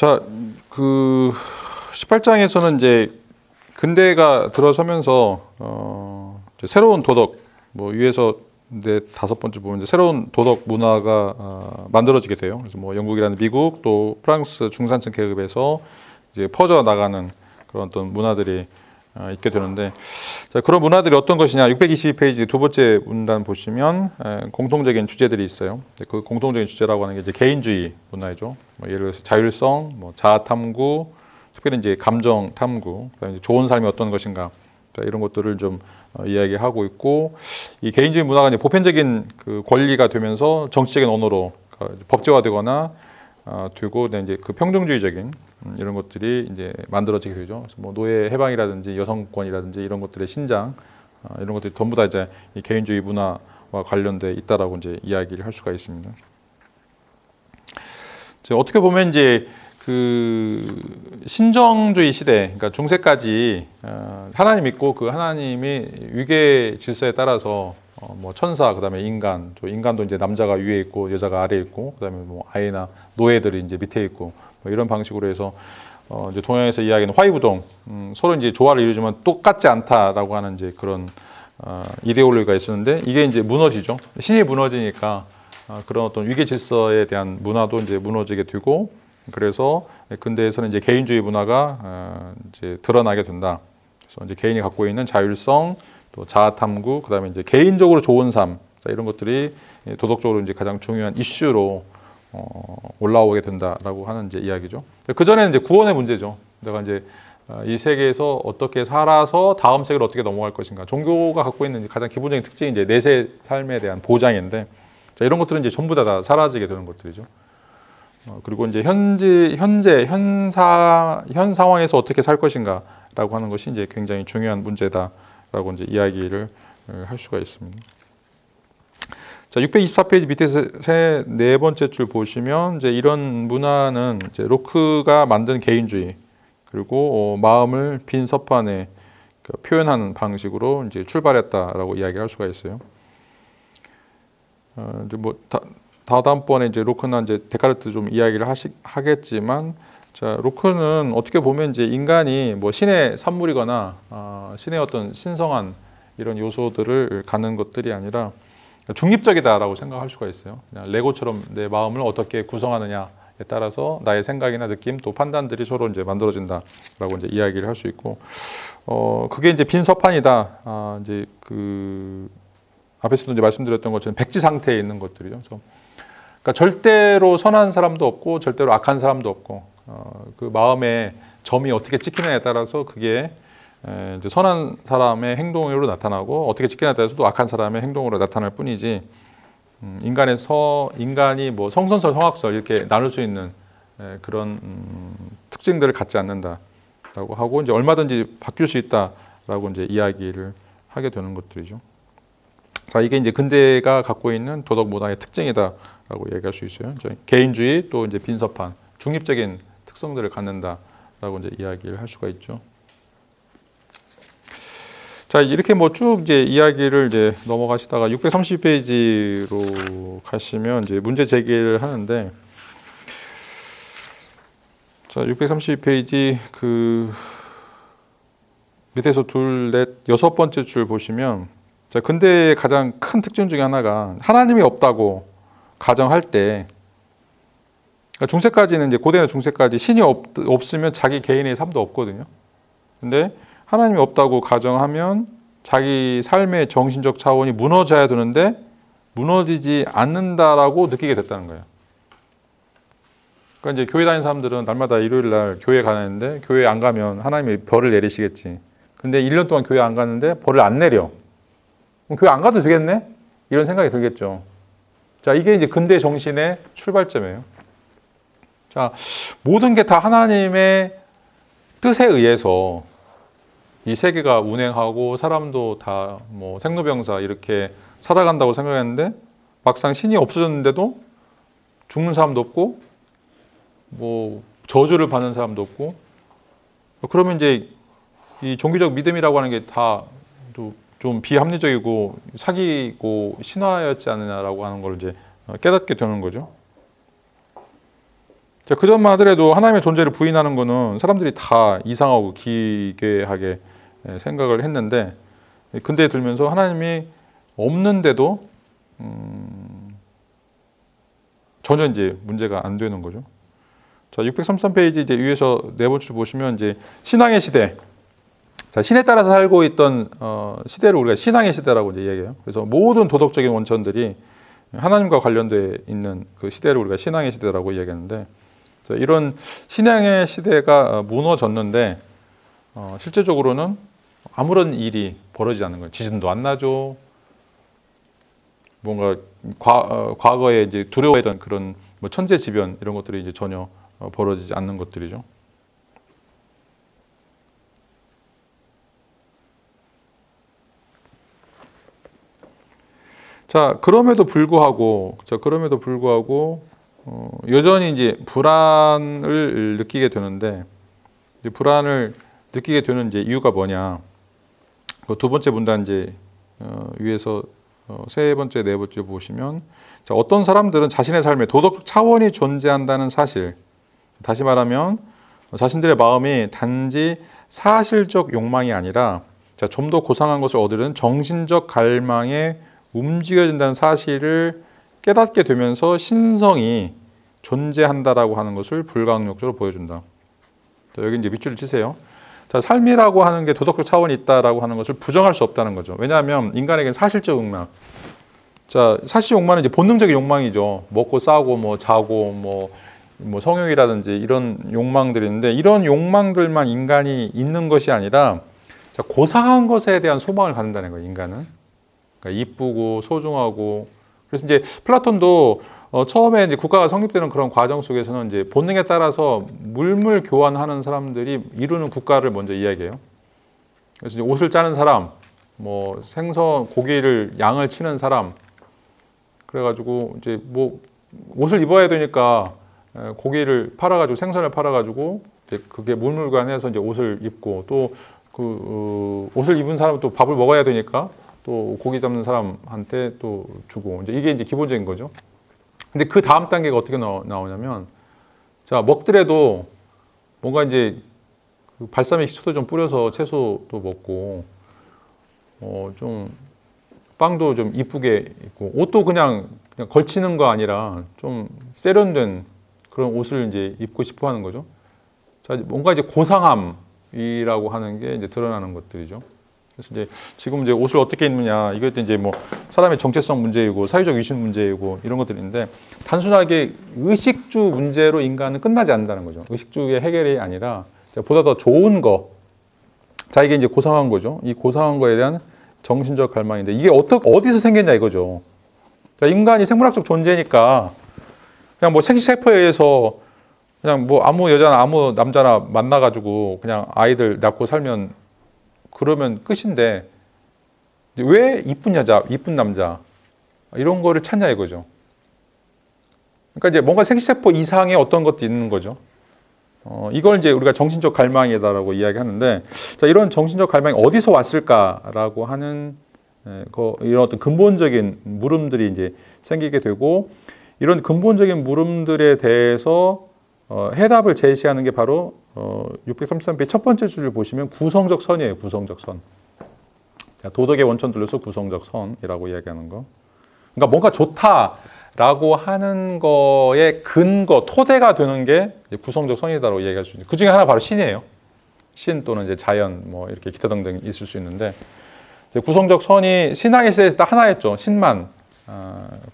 자, 그 18장에서는 이제 근대가 들어서면서 이제 새로운 도덕, 뭐 위에서 네 다섯 번째 보면 이제 새로운 도덕 문화가 만들어지게 돼요. 그래서 뭐 영국이라는 미국 또 프랑스 중산층 계급에서 이제 퍼져 나가는 그런 어떤 문화들이 있게 되는데, 자, 그런 문화들이 어떤 것이냐? 622페이지 두 번째 문단 보시면 공통적인 주제들이 있어요. 그 공통적인 주제라고 하는 게 이제 개인주의 문화이죠. 뭐 예를 들어서 자율성, 뭐 자아 탐구, 특별히 이제 감정 탐구, 그다음에 이제 좋은 삶이 어떤 것인가, 자, 이런 것들을 좀 이야기하고 있고, 이 개인주의 문화가 이제 보편적인 그 권리가 되면서 정치적인 언어로 법제화되거나 되고, 이제 그 평등주의적인 이런 것들이 이제 만들어지게 되죠. 그래서 뭐 노예 해방이라든지 여성권이라든지 이런 것들의 신장, 이런 것들이 전부 다 이제 이 개인주의 문화와 관련돼 있다라고 이제 이야기를 할 수가 있습니다. 어떻게 보면 이제 그 신정주의 시대, 그러니까 중세까지 하나님 믿고 그 하나님이 위계 질서에 따라서 뭐 천사, 그다음에 인간, 또 인간도 이제 남자가 위에 있고 여자가 아래에 있고, 그다음에 뭐 아이나 노예들이 이제 밑에 있고, 뭐 이런 방식으로 해서 이제 동양에서 이야기하는 화이부동, 서로 이제 조화를 이루지만 똑같지 않다라고 하는 이제 그런 이데올로기가 있었는데, 이게 이제 무너지죠. 신이 무너지니까 그런 어떤 위계 질서에 대한 문화도 이제 무너지게 되고, 그래서 근대에서는 이제 개인주의 문화가 이제 드러나게 된다. 그래서 이제 개인이 갖고 있는 자율성, 또 자아 탐구, 그다음에 이제 개인적으로 좋은 삶, 자, 이런 것들이 도덕적으로 이제 가장 중요한 이슈로 올라오게 된다라고 하는 이제 이야기죠. 그 전에는 이제 구원의 문제죠. 내가 이제 이 세계에서 어떻게 살아서 다음 세계로 어떻게 넘어갈 것인가. 종교가 갖고 있는 가장 기본적인 특징이 이제 내세 삶에 대한 보장인데, 자, 이런 것들은 이제 전부 다 사라지게 되는 것들이죠. 그리고 이제 현 상황에서 어떻게 살 것인가라고 하는 것이 이제 굉장히 중요한 문제다라고 이제 이야기를 할 수가 있습니다. 자, 624페이지 밑에서 네 번째 줄 보시면 이제 이런 문화는 이제 로크가 만든 개인주의, 그리고 마음을 빈 서판에 표현하는 방식으로 이제 출발했다라고 이야기할 수가 있어요. 이제 뭐 다음번에 이제 로크는 이제 데카르트 좀 이야기를 하겠지만, 자, 로크는 어떻게 보면 이제 인간이 뭐 신의 산물이거나 신의 어떤 신성한 이런 요소들을 갖는 것들이 아니라 중립적이다라고 생각할 수가 있어요. 그냥 레고처럼 내 마음을 어떻게 구성하느냐에 따라서 나의 생각이나 느낌 또 판단들이 서로 이제 만들어진다라고 이제 이야기를 할 수 있고, 그게 이제 빈 서판이다. 이제 그 앞에서도 이제 말씀드렸던 것처럼 백지 상태에 있는 것들이죠. 그러니까 절대로 선한 사람도 없고 절대로 악한 사람도 없고, 그 마음의 점이 어떻게 찍히느냐에 따라서 그게 이제 선한 사람의 행동으로 나타나고, 어떻게 찍히냐에 따라서 또 악한 사람의 행동으로 나타날 뿐이지, 인간이 뭐 성선설, 성악설 이렇게 나눌 수 있는 그런 특징들을 갖지 않는다라고 하고, 이제 얼마든지 바뀔 수 있다라고 이제 이야기를 하게 되는 것들이죠. 자, 이게 이제 근대가 갖고 있는 도덕 문화의 특징이다라고 얘기할 수 있어요. 개인주의 또 이제 빈서판, 중립적인 특성들을 갖는다라고 이제 이야기를 할 수가 있죠. 자, 이렇게 뭐 쭉 이제 이야기를 이제 넘어가시다가 630페이지로 가시면 이제 문제 제기를 하는데, 자, 632페이지 그 밑에서 둘, 넷, 여섯 번째 줄 보시면, 자, 근대의 가장 큰 특징 중에 하나가 하나님이 없다고 가정할 때, 그러니까 중세까지는 이제 고대나 중세까지 신이 없으면 자기 개인의 삶도 없거든요. 근데 하나님이 없다고 가정하면 자기 삶의 정신적 차원이 무너져야 되는데 무너지지 않는다라고 느끼게 됐다는 거예요. 그러니까 이제 교회 다니는 사람들은 날마다 일요일 날 교회 가는데, 교회 안 가면 하나님이 벌을 내리시겠지. 근데 1년 동안 교회 안 갔는데 벌을 안 내려. 그럼 교회 안 가도 되겠네? 이런 생각이 들겠죠. 자, 이게 이제 근대 정신의 출발점이에요. 자, 모든 게 다 하나님의 뜻에 의해서 이 세계가 운행하고 사람도 다 뭐 생로병사 이렇게 살아간다고 생각했는데, 막상 신이 없어졌는데도 죽는 사람도 없고 뭐 저주를 받는 사람도 없고, 그러면 이제 이 종교적 믿음이라고 하는 게 다 좀 비합리적이고 사기고 신화였지 않느냐라고 하는 걸 이제 깨닫게 되는 거죠. 자, 그전만 하더라도 하나님의 존재를 부인하는 거는 사람들이 다 이상하고 기괴하게 생각을 했는데, 근대에 들면서 하나님이 없는데도 전혀 이제 문제가 안 되는 거죠. 자, 633페이지 이제 위에서 네 번째 줄 보시면 이제 신앙의 시대. 자, 신에 따라서 살고 있던 시대를 우리가 신앙의 시대라고 이제 얘기해요. 그래서 모든 도덕적인 원천들이 하나님과 관련돼 있는 그 시대를 우리가 신앙의 시대라고 얘기하는데, 자, 이런 신앙의 시대가 무너졌는데 실제적으로는 아무런 일이 벌어지지 않는 거예요. 지진도 안 나죠. 뭔가 과거에 이제 두려워했던 그런 뭐 천재지변 이런 것들이 이제 전혀 벌어지지 않는 것들이죠. 자, 그럼에도 불구하고 여전히 이제 불안을 느끼게 되는데, 이제 불안을 느끼게 되는 이제 이유가 뭐냐? 그 두 번째 문단 이제 위에서 세 번째, 네 번째 보시면, 자, 어떤 사람들은 자신의 삶에 도덕적 차원이 존재한다는 사실, 다시 말하면 자신들의 마음이 단지 사실적 욕망이 아니라 좀 더 고상한 것을 얻으려는 정신적 갈망에 움직여진다는 사실을 깨닫게 되면서 신성이 존재한다라고 하는 것을 불가항력적으로 보여준다. 자, 여기 이제 밑줄을 치세요. 자, 삶이라고 하는 게 도덕적 차원이 있다라고 하는 것을 부정할 수 없다는 거죠. 왜냐하면 인간에게는 사실적 욕망. 자, 사실 욕망은 이제 본능적인 욕망이죠. 먹고 싸고 뭐 자고 뭐 성욕이라든지 이런 욕망들이 있는데, 이런 욕망들만 인간이 있는 것이 아니라 자, 고상한 것에 대한 소망을 갖는다는 거예요, 인간은. 그러니까 이쁘고 소중하고. 그래서 이제 플라톤도 처음에 이제 국가가 성립되는 그런 과정 속에서는 이제 본능에 따라서 물물 교환하는 사람들이 이루는 국가를 먼저 이야기해요. 그래서 이제 옷을 짜는 사람, 뭐 생선, 고기를 양을 치는 사람, 그래가지고 이제 뭐 옷을 입어야 되니까 고기를 팔아가지고 생선을 팔아가지고 이제 그게 물물 교환해서 이제 옷을 입고, 또 그 옷을 입은 사람은 또 밥을 먹어야 되니까 또 고기 잡는 사람한테 또 주고, 이제 이게 기본적인 거죠. 근데 그 다음 단계가 어떻게 나오냐면, 자, 먹더라도 뭔가 이제 그 발사믹 식초도 좀 뿌려서 채소도 먹고, 좀 빵도 좀 이쁘게 입고, 옷도 그냥 걸치는 거 아니라 좀 세련된 그런 옷을 이제 입고 싶어 하는 거죠. 자, 뭔가 이제 고상함이라고 하는 게 이제 드러나는 것들이죠. 그래서 이제 지금 이제 옷을 어떻게 입느냐, 이것도 이제 뭐 사람의 정체성 문제이고 사회적 위신 문제이고 이런 것들인데, 단순하게 의식주 문제로 인간은 끝나지 않는다는 거죠. 의식주의 해결이 아니라 보다 더 좋은 거. 자, 이게 이제 고상한 거죠. 이 고상한 거에 대한 정신적 갈망인데, 이게 어디서 생겼냐 이거죠. 자, 인간이 생물학적 존재니까 그냥 뭐 생식세포에 의해서 그냥 뭐 아무 여자나 아무 남자나 만나가지고 그냥 아이들 낳고 살면 그러면 끝인데, 왜 이쁜 여자, 이쁜 남자 이런 거를 찾냐 이거죠. 그러니까 이제 뭔가 생식세포 이상의 어떤 것도 있는 거죠. 이걸 이제 우리가 정신적 갈망이다라고 이야기하는데, 자, 이런 정신적 갈망이 어디서 왔을까라고 하는 이런 어떤 근본적인 물음들이 이제 생기게 되고, 이런 근본적인 물음들에 대해서 해답을 제시하는 게 바로 633페이지 첫 번째 줄을 보시면 구성적 선이에요. 구성적 선. 자, 도덕의 원천들로서 구성적 선이라고 이야기하는 거. 그러니까 뭔가 좋다라고 하는 거의 근거, 토대가 되는 게 구성적 선이다라고 이야기할 수 있는. 그 중에 하나 바로 신이에요. 신 또는 이제 자연, 뭐 이렇게 기타 등등 있을 수 있는데, 구성적 선이 신앙의 시대에서 딱 하나였죠. 신만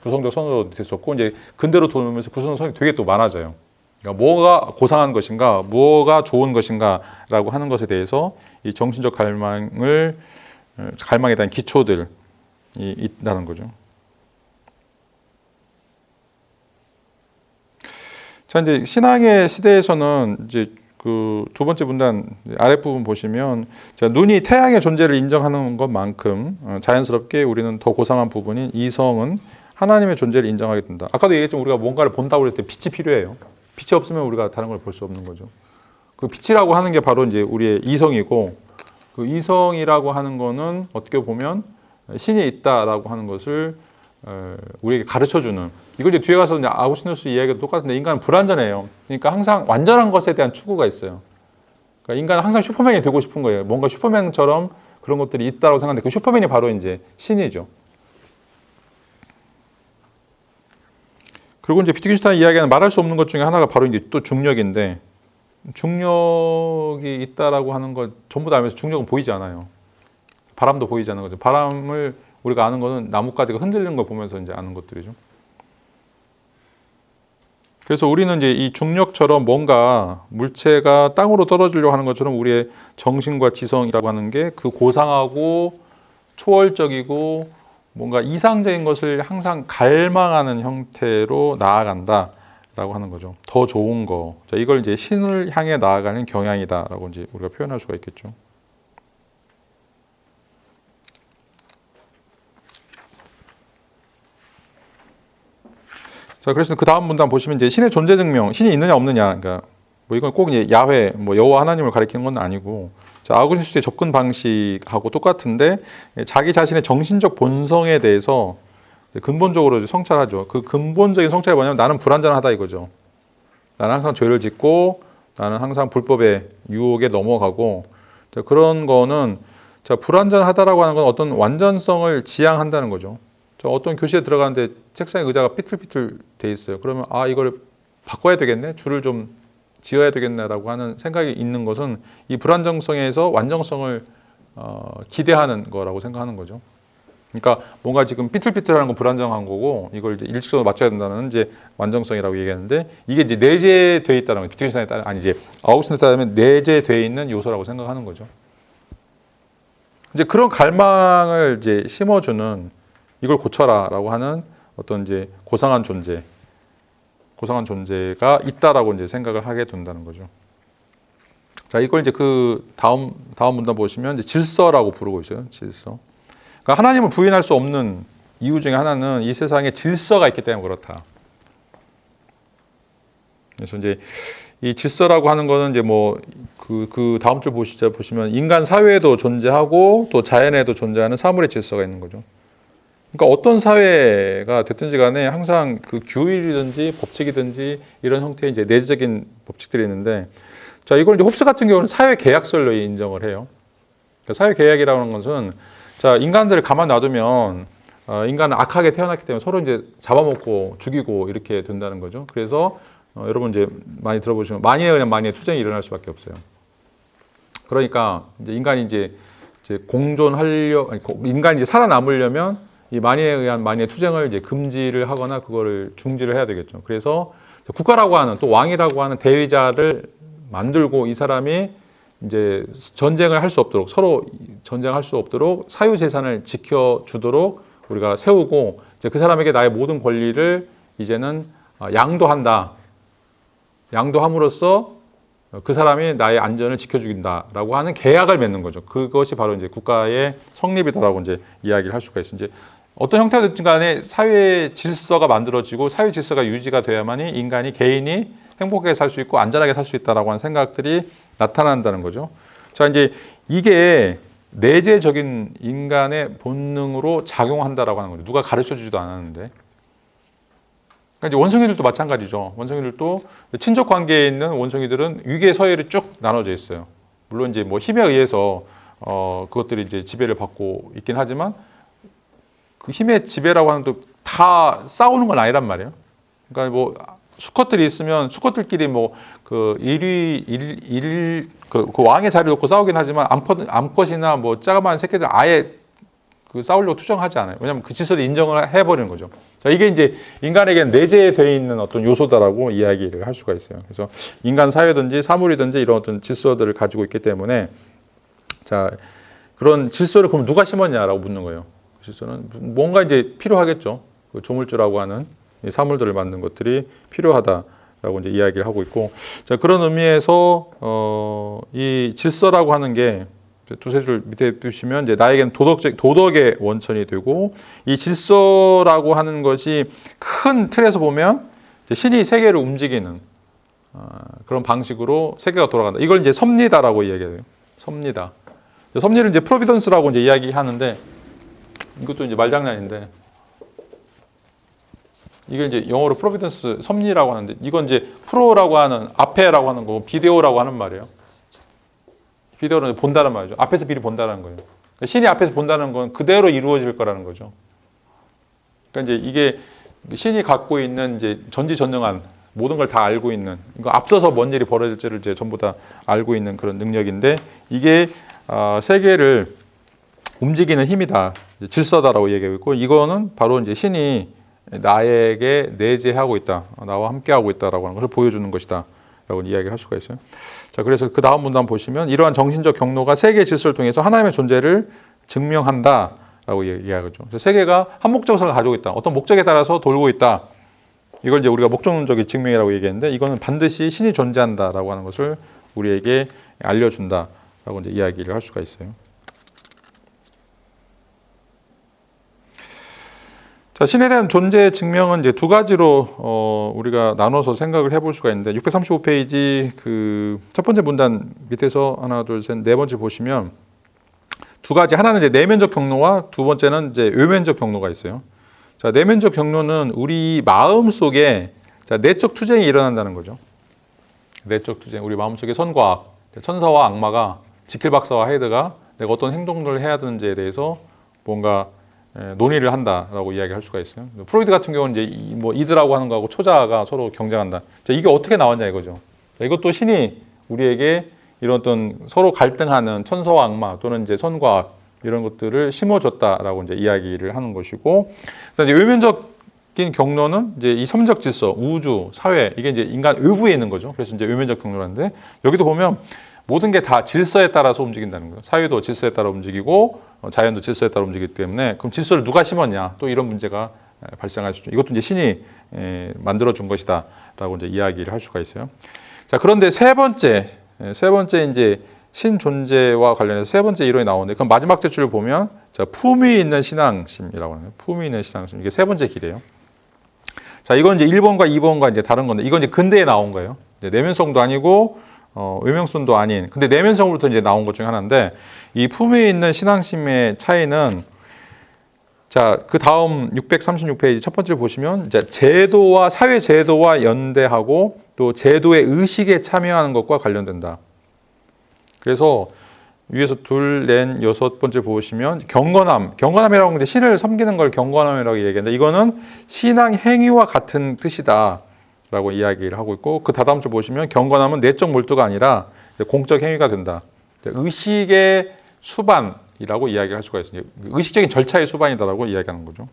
구성적 선으로 됐었고, 이제 근대로 돌면서 구성적 선이 되게 또 많아져요. 그러니까 뭐가 고상한 것인가, 뭐가 좋은 것인가라고 하는 것에 대해서 이 정신적 갈망에 대한 기초들이 있다는 거죠. 자, 이제 신앙의 시대에서는 이제 그 두 번째 문단 아랫부분 보시면, 자, 눈이 태양의 존재를 인정하는 것만큼 자연스럽게 우리는 더 고상한 부분인 이성은 하나님의 존재를 인정하게 된다. 아까도 얘기했지만 우리가 뭔가를 본다고 그럴 때 빛이 필요해요. 빛이 없으면 우리가 다른 걸 볼 수 없는 거죠. 그 빛이라고 하는 게 바로 이제 우리의 이성이고, 그 이성이라고 하는 거는 어떻게 보면 신이 있다라고 하는 것을 우리에게 가르쳐주는 이걸 이제 뒤에 가서 이제 아구스티누스 이야기가 똑같은데 인간은 불완전해요. 그러니까 항상 완전한 것에 대한 추구가 있어요. 그러니까 인간은 항상 슈퍼맨이 되고 싶은 거예요. 뭔가 슈퍼맨처럼 그런 것들이 있다고 생각하는데 그 슈퍼맨이 바로 이제 신이죠. 그리고 이제 비트겐슈타인 이야기는 말할 수 없는 것 중에 하나가 바로 이제 또 중력인데 중력이 있다라고 하는 것 전부 다 알면서 중력은 보이지 않아요. 바람도 보이지 않는 거죠. 바람을 우리가 아는 거는 나뭇가지가 흔들리는 걸 보면서 이제 아는 것들이죠. 그래서 우리는 이제 이 중력처럼 뭔가 물체가 땅으로 떨어지려고 하는 것처럼 우리의 정신과 지성이라고 하는 게 그 고상하고 초월적이고 뭔가 이상적인 것을 항상 갈망하는 형태로 나아간다라고 하는 거죠. 더 좋은 거. 자, 이걸 이제 신을 향해 나아가는 경향이다라고 이제 우리가 표현할 수가 있겠죠. 자, 그래서 그 다음 문단 보시면 이제 신의 존재 증명, 신이 있느냐 없느냐. 그러니까 뭐 이건 꼭 이제 야훼, 뭐 여호와 하나님을 가리키는 건 아니고, 자, 아구스티누스의 접근 방식하고 똑같은데 자기 자신의 정신적 본성에 대해서 근본적으로 성찰하죠. 그 근본적인 성찰이 뭐냐면 나는 불완전하다 이거죠. 나는 항상 죄를 짓고 나는 항상 불법의 유혹에 넘어가고, 자, 그런 거는 자, 불완전하다라고 하는 건 어떤 완전성을 지향한다는 거죠. 저 어떤 교실에 들어가는데 책상에 의자가 삐뚤삐뚤 돼 있어요. 그러면 아, 이거를 바꿔야 되겠네, 줄을 좀 지어야 되겠네라고 하는 생각이 있는 것은 이 불안정성에서 완전성을 기대하는 거라고 생각하는 거죠. 그러니까 뭔가 지금 삐뚤삐뚤하는 건 불안정한 거고 이걸 이제 일직선으로 맞춰야 된다는 이제 완전성이라고 얘기하는데 이게 이제 내재되어 있다는 거예요. 비트겐슈타인에 따르면 아니 이제 아우구스틴에 따르면 내재되어 있는 요소라고 생각하는 거죠. 이제 그런 갈망을 이제 심어주는 이걸 고쳐라라고 하는 어떤 이제 고상한 존재가 있다라고 이제 생각을 하게 된다는 거죠. 자, 이걸 이제 그 다음 문단 보시면 이제 질서라고 부르고 있어요. 질서. 그러니까 하나님을 부인할 수 없는 이유 중에 하나는 이 세상에 질서가 있기 때문에 그렇다. 그래서 이제 이 질서라고 하는 거는 이제 뭐 그 다음 줄 보시면 인간 사회에도 존재하고 또 자연에도 존재하는 사물의 질서가 있는 거죠. 그러니까 어떤 사회가 됐든지 간에 항상 그 규율이든지 법칙이든지 이런 형태의 이제 내재적인 법칙들이 있는데, 자, 이걸 이제 홉스 같은 경우는 사회 계약설로 인정을 해요. 그러니까 사회 계약이라는 것은 자, 인간들을 가만 놔두면 인간은 악하게 태어났기 때문에 서로 이제 잡아먹고 죽이고 이렇게 된다는 거죠. 그래서 여러분 이제 많이 들어보시면 만이에 의한 만이의 투쟁이 일어날 수밖에 없어요. 그러니까 이제 인간이 이제 인간이 이제 살아남으려면 이 만이에 의한 만이의 투쟁을 이제 금지를 하거나 그거를 중지를 해야 되겠죠. 그래서 국가라고 하는 또 왕이라고 하는 대리자를 만들고 이 사람이 이제 전쟁을 할 수 없도록 서로 전쟁할 수 없도록 사유 재산을 지켜주도록 우리가 세우고 이제 그 사람에게 나의 모든 권리를 이제는 양도한다. 양도함으로써 그 사람이 나의 안전을 지켜주긴다라고 하는 계약을 맺는 거죠. 그것이 바로 이제 국가의 성립이다라고 이제 이야기를 할 수가 있어요. 이제 어떤 형태든 간에 사회 질서가 만들어지고 사회 질서가 유지가 돼야만이 인간이 개인이 행복하게 살 수 있고 안전하게 살 수 있다라고 하는 생각들이 나타난다는 거죠. 자, 이제 이게 내재적인 인간의 본능으로 작용한다라고 하는 거죠. 누가 가르쳐 주지도 않았는데. 그러니까 이제 원숭이들도 마찬가지죠. 원숭이들도 친족 관계에 있는 원숭이들은 위계 서열이 쭉 나눠져 있어요. 물론 이제 뭐 힘에 의해서 그것들이 이제 지배를 받고 있긴 하지만 그 힘의 지배라고 하는 또 다 싸우는 건 아니란 말이에요. 그러니까 뭐 수컷들이 있으면 수컷들끼리 뭐 그 그 왕의 자리를 놓고 싸우긴 하지만 암컷이나 뭐 짜가만 새끼들 아예 그 싸우려고 투정하지 않아요. 왜냐하면 그 질서를 인정을 해버리는 거죠. 자, 이게 이제 인간에게는 내재되어 있는 어떤 요소다라고 이야기를 할 수가 있어요. 그래서 인간 사회든지 사물이든지 이런 어떤 질서들을 가지고 있기 때문에 자, 그런 질서를 그럼 누가 심었냐라고 묻는 거예요. 그 질서는 뭔가 이제 필요하겠죠. 그 조물주라고 하는 이 사물들을 만든 것들이 필요하다라고 이제 이야기를 하고 있고, 자, 그런 의미에서 이 질서라고 하는 게 두세 줄 밑에 보시면 이제 나에게는 도덕의 원천이 되고 이 질서라고 하는 것이 큰 틀에서 보면 이제 신이 세계를 움직이는 그런 방식으로 세계가 돌아간다. 이걸 이제 섭리다라고 이야기해요. 섭리다. 섭리를 이제 프로비던스라고 이제 이야기하는데 이것도 이제 말장난인데 이게 이제 영어로 프로비던스 섭리라고 하는데 이건 이제 프로라고 하는 앞에라고 하는 거고 비데오라고 하는 말이에요. 비데오는 본다는 말이죠. 앞에서 미리 본다는 거예요. 그러니까 신이 앞에서 본다는 건 그대로 이루어질 거라는 거죠. 그러니까 이제 이게 신이 갖고 있는 이제 전지전능한 모든 걸 다 알고 있는 이거 앞서서 뭔 일이 벌어질지를 이제 전부 다 알고 있는 그런 능력인데 이게 세계를 움직이는 힘이다, 질서다라고 얘기하고 있고 이거는 바로 이제 신이 나에게 내재하고 있다, 나와 함께하고 있다라고 하는 것을 보여주는 것이다라고 이야기를 할 수가 있어요. 자, 그래서 그 다음 문단 보시면 이러한 정신적 경로가 세계의 질서를 통해서 하나님의 존재를 증명한다라고 얘기하죠. 그래서 세계가 한 목적성을 가지고 있다, 어떤 목적에 따라서 돌고 있다. 이걸 이제 우리가 목적론적인 증명이라고 얘기했는데 이거는 반드시 신이 존재한다라고 하는 것을 우리에게 알려준다라고 이제 이야기를 할 수가 있어요. 자, 신에 대한 존재 증명은 이제 두 가지로 우리가 나눠서 생각을 해볼 수가 있는데 635페이지 그 첫 번째 문단 밑에서 하나, 둘, 셋, 네 번째 보시면 두 가지, 하나는 이제 내면적 경로와 두 번째는 이제 외면적 경로가 있어요. 자, 내면적 경로는 우리 마음 속에 자, 내적 투쟁이 일어난다는 거죠. 내적 투쟁, 우리 마음 속에 선과 악, 천사와 악마가 지킬 박사와 헤이드가 내가 어떤 행동들을 해야 되는지에 대해서 뭔가 논의를 한다라고 이야기할 수가 있어요. 프로이드 같은 경우는 이제 뭐 이드라고 하는 거하고 초자가 서로 경쟁한다. 자, 이게 어떻게 나왔냐 이거죠. 자, 이것도 신이 우리에게 이런 어떤 서로 갈등하는 천사와 악마 또는 이제 선과 악 이런 것들을 심어줬다라고 이제 이야기를 하는 것이고, 그다음에 이제 외면적인 경로는 이제 이 섬적 질서, 우주, 사회 이게 이제 인간 외부에 있는 거죠. 그래서 이제 외면적 경로라는데 여기도 보면 모든 게 다 질서에 따라서 움직인다는 거예요. 사회도 질서에 따라 움직이고 자연도 질서에 따라 움직이기 때문에 그럼 질서를 누가 심었냐? 또 이런 문제가 발생할 수 있죠. 이것도 이제 신이 만들어 준 것이다라고 이제 이야기를 할 수가 있어요. 자, 그런데 세 번째 이제 신 존재와 관련해서 세 번째 이론이 나오는데 그럼 마지막 제출을 보면 자, 품위 있는 신앙심이라고 하는 거예요. 품위 있는 신앙심. 이게 세 번째 길이에요. 자, 이건 이제 1번과 2번과 이제 다른 건데 이건 이제 근대에 나온 거예요. 내면성도 아니고 외면성도 아닌, 근데 내면성으로부터 이제 나온 것 중에 하나인데 이 품위 있는 신앙심의 차이는 자, 그 다음 636페이지 첫 번째 보시면 이제 제도와 사회 제도와 연대하고 또 제도의 의식에 참여하는 것과 관련된다. 그래서 위에서 둘, 넷, 여섯 번째 보시면 경건함이라고 하는 게 신을 섬기는 걸 경건함이라고 얘기하는데 이거는 신앙 행위와 같은 뜻이다 라고 이야기를 하고 있고 그 다다음 줄 보시면 경건함은 내적 몰두가 아니라 공적 행위가 된다. 의식의 수반이라고 이야기를 할 수가 있어요. 의식적인 절차의 수반이다라고 이야기하는 거죠.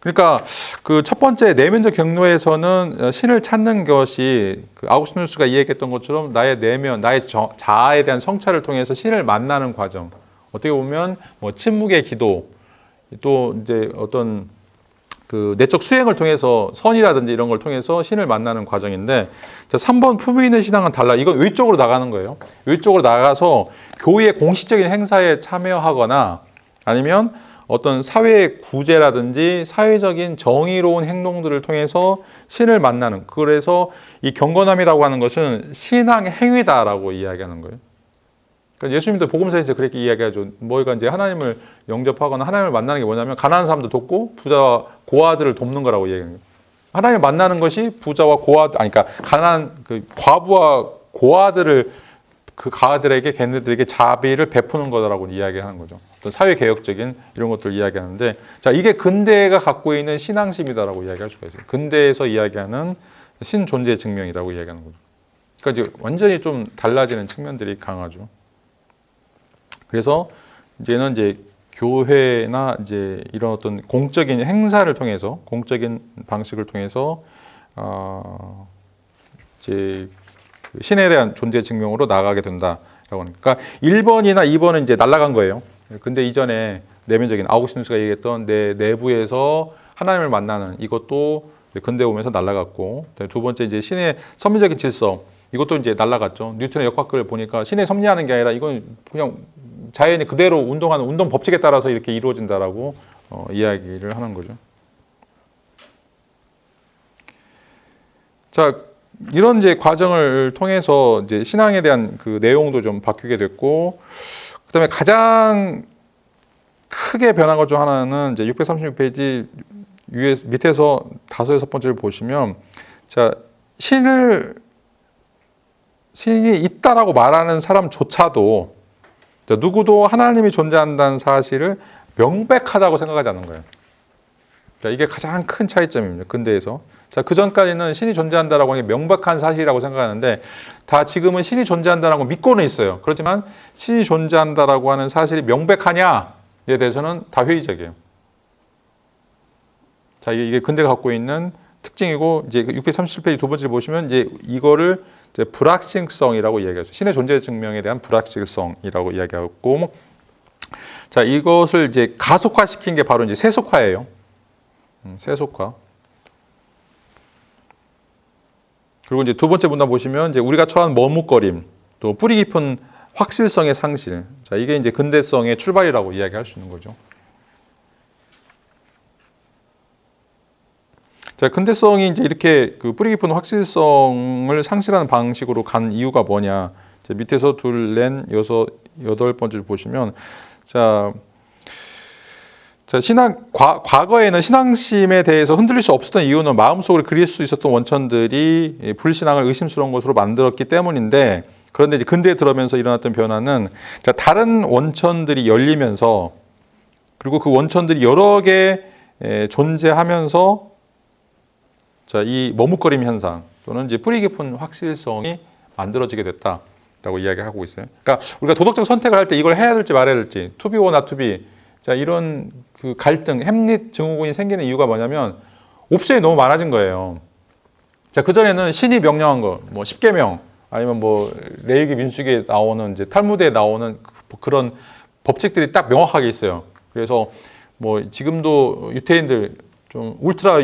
그러니까 그 첫 번째 내면적 경로에서는 신을 찾는 것이 그 아우구스티누스가 이야기했던 것처럼 나의 내면, 나의 자아에 대한 성찰을 통해서 신을 만나는 과정. 어떻게 보면 뭐 침묵의 기도, 또 이제 어떤 그 내적 수행을 통해서 선이라든지 이런 걸 통해서 신을 만나는 과정인데 자, 3번 품위 있는 신앙은 달라. 이건 외적으로 나가는 거예요. 외적으로 나가서 교회의 공식적인 행사에 참여하거나 아니면 어떤 사회의 구제라든지 사회적인 정의로운 행동들을 통해서 신을 만나는, 그래서 이 경건함이라고 하는 것은 신앙 행위다라고 이야기하는 거예요. 그러니까 예수님도 복음서에서 그렇게 이야기하죠. 뭐가 이제 하나님을 영접하거나 하나님을 만나는 게 뭐냐면 가난한 사람도 돕고 부자와 고아들을 돕는 거라고 이야기하는 거예요. 하나님을 만나는 것이 부자와 고아들, 아니 그러니까 가난한 그 과부와 고아들을 그 가아들에게 걔네들에게 자비를 베푸는 거라고 이야기하는 거죠. 어떤 사회 개혁적인 이런 것들을 이야기하는데 자, 이게 근대가 갖고 있는 신앙심이다라고 이야기할 수가 있어요. 근대에서 이야기하는 신 존재 증명이라고 이야기하는 거죠. 그러니까 이제 완전히 좀 달라지는 측면들이 강하죠. 그래서 이제는 이제 교회나 이제 이런 어떤 공적인 행사를 통해서, 공적인 방식을 통해서 이제 신에 대한 존재 증명으로 나가게 된다라고 하는. 그러니까 1번이나 2번은 이제 날아간 거예요. 근데 이전에 내면적인 아우구스티누스가 얘기했던 내 내부에서 하나님을 만나는 이것도 근대 오면서 날아갔고, 두 번째 이제 신의 섭리적인 질서, 이것도 이제 날아갔죠. 뉴턴의 역학을 보니까 신의 섭리하는 게 아니라 이건 그냥 자연이 그대로 운동하는 운동 법칙에 따라서 이렇게 이루어진다라고 이야기를 하는 거죠. 자, 이런 이제 과정을 통해서 이제 신앙에 대한 그 내용도 좀 바뀌게 됐고, 그다음에 가장 크게 변한 것 중 하나는 이제 636페이지 위에 밑에서 5, 6번째를 보시면 자, 신이 있다라고 말하는 사람조차도 자, 누구도 하나님이 존재한다는 사실을 명백하다고 생각하지 않는 거예요. 자, 이게 가장 큰 차이점입니다. 근대에서. 자, 그 전까지는 신이 존재한다라고 하는 게 명백한 사실이라고 생각하는데 다 지금은 신이 존재한다라고 믿고는 있어요. 그렇지만 신이 존재한다라고 하는 사실이 명백하냐에 대해서는 다 회의적이에요. 자, 이게 근대가 갖고 있는 특징이고 이제 637페이지 두 번째를 보시면 이제 이거를 이제 불확실성이라고 이야기하죠. 신의 존재 증명에 대한 불확실성이라고 이야기하고 자, 이것을 이제 가속화시킨 게 바로 이제 세속화예요. 세속화. 그리고 이제 두 번째 문단 보시면 이제 우리가 처한 머뭇거림, 또 뿌리 깊은 확실성의 상실. 자, 이게 이제 근대성의 출발이라고 이야기할 수 있는 거죠. 자, 근대성이 이제 이렇게 그 뿌리 깊은 확실성을 상실하는 방식으로 간 이유가 뭐냐? 자, 밑에서 둘, 넷, 여덟 번째를 보시면 자, 과거에는 신앙심에 대해서 흔들릴 수 없었던 이유는 마음속으로 그릴 수 있었던 원천들이 불신앙을 의심스러운 것으로 만들었기 때문인데 그런데 이제 근대에 들어오면서 일어났던 변화는 자, 다른 원천들이 열리면서 그리고 그 원천들이 여러 개 존재하면서 자, 이 머뭇거림 현상 또는 이제 뿌리 깊은 확실성이 만들어지게 됐다라고 이야기하고 있어요. 그러니까 우리가 도덕적 선택을 할 때 이걸 해야 될지 말아야 될지, to be or not to be, 자, 이런 그 갈등, 햄릿 증후군이 생기는 이유가 뭐냐면 옵션이 너무 많아진 거예요. 자, 그 전에는 신이 명령한 거, 뭐 10계명 아니면 뭐 레위기 민수기에 나오는 이제 탈무드에 나오는 그런 법칙들이 딱 명확하게 있어요. 그래서 뭐 지금도 유태인들 좀 울트라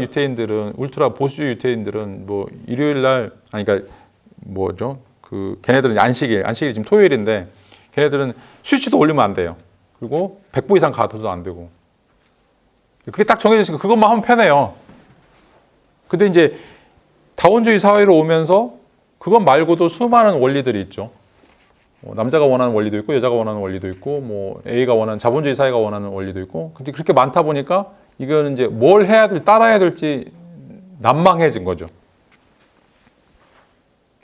보수주의 유태인들은 뭐 일요일 날 아니 그러니까 뭐죠? 그 걔네들은 안식일이 지금 토요일인데 걔네들은 스위치도 올리면 안 돼요. 그리고 100보 이상 가둬도 안 되고. 그게 딱 정해져 있으니까 그것만 하면 편해요. 근데 이제 다원주의 사회로 오면서 그것 말고도 수많은 원리들이 있죠. 남자가 원하는 원리도 있고 여자가 원하는 원리도 있고 뭐 A가 원하는 자본주의 사회가 원하는 원리도 있고 근데 그렇게 많다 보니까 이거는 이제 뭘 해야 될지 따라야 될지 난망해진 거죠.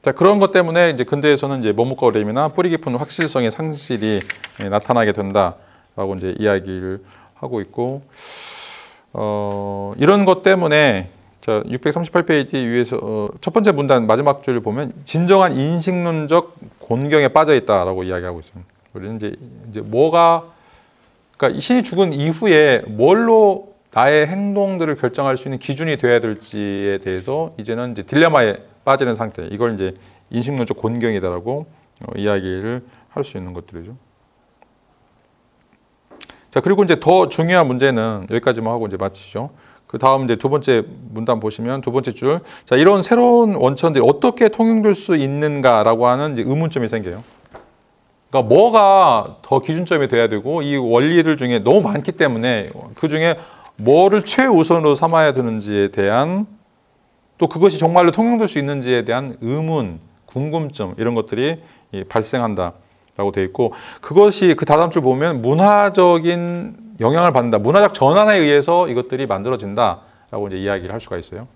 자, 그런 것 때문에 이제 근대에서는 이제 머뭇거림이나 뿌리 깊은 확실성의 상실이 나타나게 된다라고 이제 이야기를 하고 있고 이런 것 때문에 자, 638페이지 위에서 첫 번째 문단 마지막 줄을 보면 진정한 인식론적 곤경에 빠져 있다라고 이야기하고 있습니다. 우리는 이제 뭐가 그러니까 신이 죽은 이후에 뭘로 나의 행동들을 결정할 수 있는 기준이 되어야 될지에 대해서 이제는 이제 딜레마에 빠지는 상태. 이걸 이제 인식론적 곤경이다라고 이야기를 할 수 있는 것들이죠. 자, 그리고 이제 더 중요한 문제는 여기까지만 하고 이제 마치죠. 그 다음 이제 두 번째 문단 보시면 두 번째 줄. 자, 이런 새로운 원천들이 어떻게 통용될 수 있는가라고 하는 이제 의문점이 생겨요. 그러니까 뭐가 더 기준점이 돼야 되고 이 원리들 중에 너무 많기 때문에 그 중에 뭐를 최우선으로 삼아야 되는지에 대한 또 그것이 정말로 통용될 수 있는지에 대한 의문, 궁금증 이런 것들이 발생한다라고 되어 있고 그것이 그 다음 줄 보면 문화적인 영향을 받는다. 문화적 전환에 의해서 이것들이 만들어진다라고 이제 이야기를 할 수가 있어요.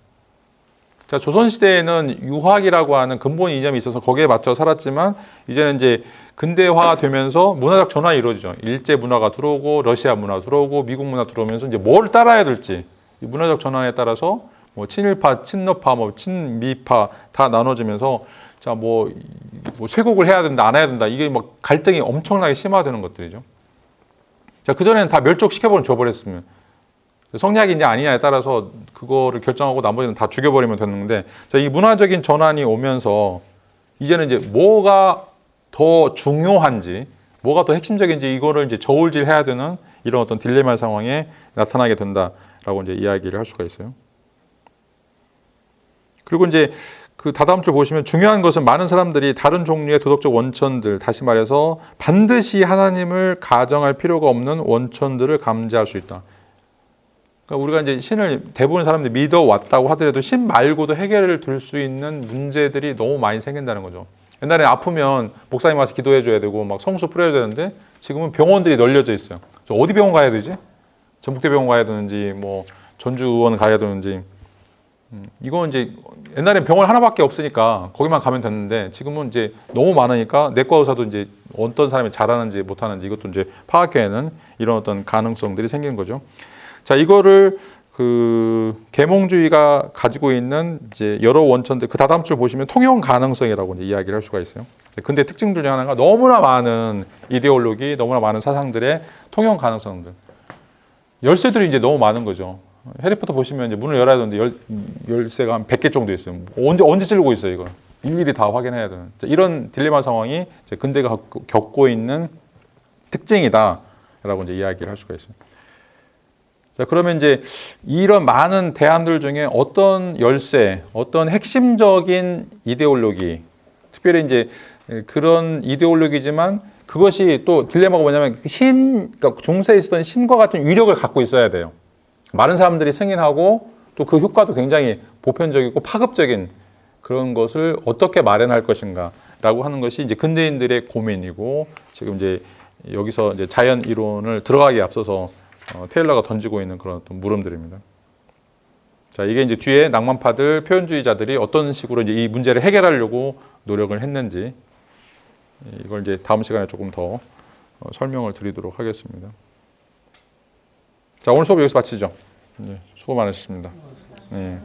자, 조선시대에는 유학이라고 하는 근본 이념이 있어서 거기에 맞춰 살았지만 이제는 이제 근대화되면서 문화적 전환이 이루어지죠. 일제 문화가 들어오고 러시아 문화 들어오고 미국 문화 들어오면서 이제 뭘 따라야 될지 이 문화적 전환에 따라서 뭐 친일파, 친러파, 뭐 친미파 다 나눠지면서 자, 뭐 쇄국을 해야 된다, 안 해야 된다 이게 막 갈등이 엄청나게 심화되는 것들이죠. 자, 그전에는 다 멸족시켜버리면 줘버렸으면 성리학이냐 아니냐에 따라서 그거를 결정하고 나머지는 다 죽여버리면 됐는데 자, 이 문화적인 전환이 오면서 이제는 이제 뭐가 더 중요한지 뭐가 더 핵심적인지 이거를 이제 저울질해야 되는 이런 어떤 딜레마 상황에 나타나게 된다라고 이제 이야기를 할 수가 있어요. 그리고 이제 그 다다음 줄 보시면 중요한 것은 많은 사람들이 다른 종류의 도덕적 원천들, 다시 말해서 반드시 하나님을 가정할 필요가 없는 원천들을 감지할 수 있다. 그러니까 우리가 이제 신을 대부분 사람들이 믿어왔다고 하더라도 신 말고도 해결을 될 수 있는 문제들이 너무 많이 생긴다는 거죠. 옛날에 아프면 목사님 와서 기도해줘야 되고 막 성수 풀어야 되는데 지금은 병원들이 널려져 있어요. 어디 병원 가야 되지? 전북대병원 가야 되는지 뭐 전주 의원 가야 되는지. 이건 이제 옛날엔 병원 하나밖에 없으니까 거기만 가면 됐는데 지금은 이제 너무 많으니까 내과 의사도 이제 어떤 사람이 잘하는지 못하는지 이것도 이제 파악해내는 이런 어떤 가능성들이 생기는 거죠. 자, 이거를 그 계몽주의가 가지고 있는 이제 여러 원천들 그 다다음 줄 보시면 통용 가능성이라고 이제 이야기를 할 수가 있어요. 근데 특징 중에 하나가 너무나 많은 이데올로기, 너무나 많은 사상들의 통용 가능성들. 열쇠들이 이제 너무 많은 거죠. 해리포터 보시면 이제 문을 열어야 되는데 열쇠가 한 100개 정도 있어요. 언제 찌르고 있어요, 이거. 일일이 다 확인해야 되는. 이런 딜레마 상황이 이제 근대가 겪고 있는 특징이다라고 이제 이야기를 할 수가 있어요. 자, 그러면 이제 이런 많은 대안들 중에 어떤 열쇠, 어떤 핵심적인 이데올로기, 특별히 이제 그런 이데올로기지만 그것이 또 딜레마가 뭐냐면 그러니까 중세에 있었던 신과 같은 위력을 갖고 있어야 돼요. 많은 사람들이 승인하고 또 그 효과도 굉장히 보편적이고 파급적인 그런 것을 어떻게 마련할 것인가라고 하는 것이 이제 근대인들의 고민이고 지금 이제 여기서 이제 자연 이론을 들어가기에 앞서서 테일러가 던지고 있는 그런 어떤 물음들입니다. 자, 이게 이제 뒤에 낭만파들, 표현주의자들이 어떤 식으로 이제 이 문제를 해결하려고 노력을 했는지 이걸 이제 다음 시간에 조금 더 설명을 드리도록 하겠습니다. 자, 오늘 수업 여기서 마치죠. 네, 수고 많으셨습니다. 네.